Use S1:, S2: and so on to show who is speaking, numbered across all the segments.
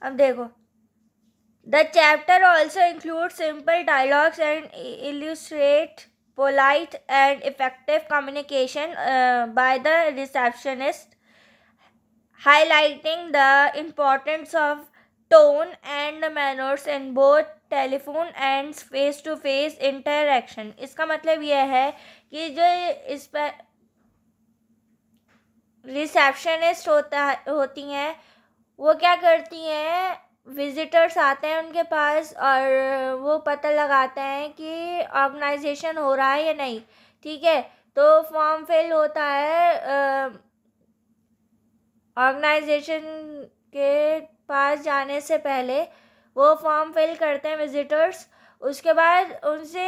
S1: अब देखो, the chapter also include simple dialogues and illustrate polite and effective communication by the receptionist, highlighting the importance of tone and manners in both telephone and face to face interaction. इसका मतलब यह है कि जो इस पर रिसेप्शनिस्ट होती हैं वो क्या करती हैं, विजिटर्स आते हैं उनके पास और वो पता लगाते हैं कि ऑर्गेनाइजेशन हो रहा है या नहीं। ठीक है, तो फॉर्म फिल होता है ऑर्गेनाइजेशन के पास जाने से पहले वो फॉर्म फिल करते हैं विजिटर्स। उसके बाद उनसे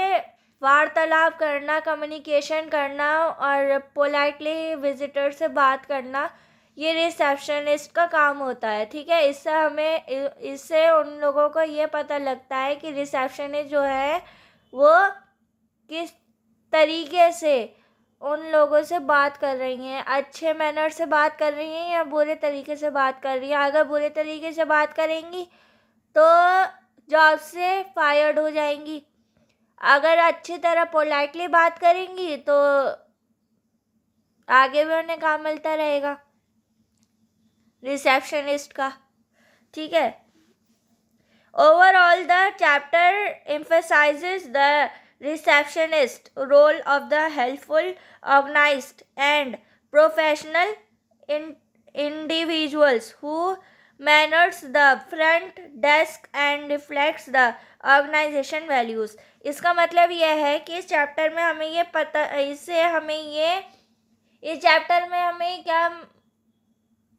S1: वार्तालाप करना, कम्युनिकेशन करना और पोलाइटली विजिटर से बात करना, ये रिसेप्शनिस्ट का काम होता है। ठीक है, इससे उन लोगों को ये पता लगता है कि रिसेप्शनिस्ट जो है वो किस तरीके से उन लोगों से बात कर रही हैं, अच्छे मैनर से बात कर रही हैं या बुरे तरीके से बात कर रही हैं। अगर बुरे तरीके से बात करेंगी तो जॉब से फायर्ड हो जाएंगी, अगर अच्छी तरह पोलाइटली बात करेंगी तो आगे भी उन्हें काम मिलता रहेगा रिसेप्शनिस्ट का। ठीक है, overall the chapter emphasizes the receptionist role of the helpful, organized and professional individuals who manners the front desk and reflects the organization values। इसका मतलब यह है कि इस चैप्टर में हमें ये पता, इससे हमें ये इस चैप्टर में हमें क्या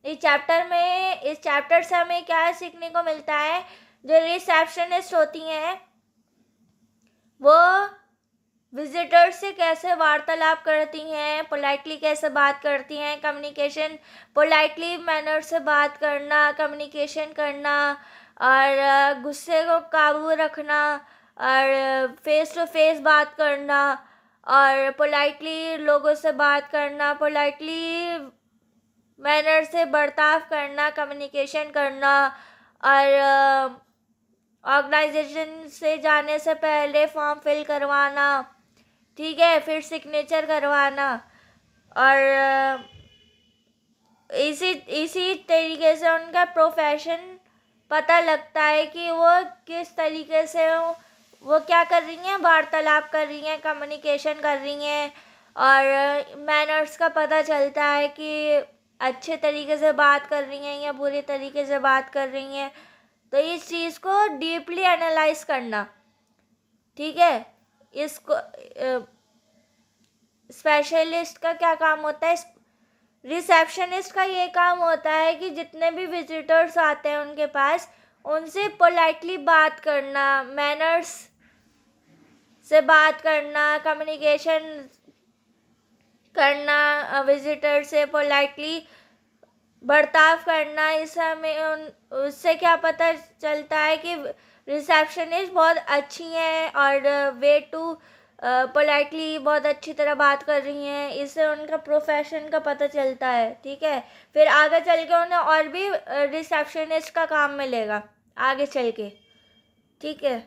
S1: इस चैप्टर से हमें क्या सीखने को मिलता है, जो रिसेप्शनिस्ट होती हैं वो विजिटर्स से कैसे वार्तालाप करती हैं, पोलाइटली कैसे बात करती हैं, कम्युनिकेशन, पोलाइटली मैनर से बात करना, कम्युनिकेशन करना और गुस्से को काबू रखना और फेस टू फेस बात करना और पोलाइटली लोगों से बात करना, पोलाइटली मैनर से बर्ताव करना, कम्युनिकेशन करना और ऑर्गेनाइजेशन से जाने से पहले फॉर्म फिल करवाना। ठीक है, फिर सिग्नेचर करवाना और इसी तरीके से उनका प्रोफेशन पता लगता है कि वो किस तरीके से वो क्या कर रही हैं, वार्तालाप कर रही हैं, कम्युनिकेशन कर रही हैं और मैनर्स का पता चलता है कि अच्छे तरीके से बात कर रही हैं या बुरे तरीके से बात कर रही हैं। तो इस चीज़ को डीपली एनालाइज करना। ठीक है, इसको स्पेशलिस्ट का क्या काम होता है, रिसेप्शनिस्ट का ये काम होता है कि जितने भी विजिटर्स आते हैं उनके पास उनसे पोलाइटली बात करना, मैनर्स से बात करना, कम्युनिकेशन करना, विजिटर से पोलाइटली बर्ताव करना। इस हमें उससे क्या पता चलता है कि रिसेप्शनिस्ट बहुत अच्छी हैं और वे टू पोलाइटली बहुत अच्छी तरह बात कर रही हैं, इससे उनका प्रोफेशन का पता चलता है। ठीक है, फिर आगे चल के उन्हें और भी रिसेप्शनिस्ट का काम मिलेगा आगे चल के। ठीक है।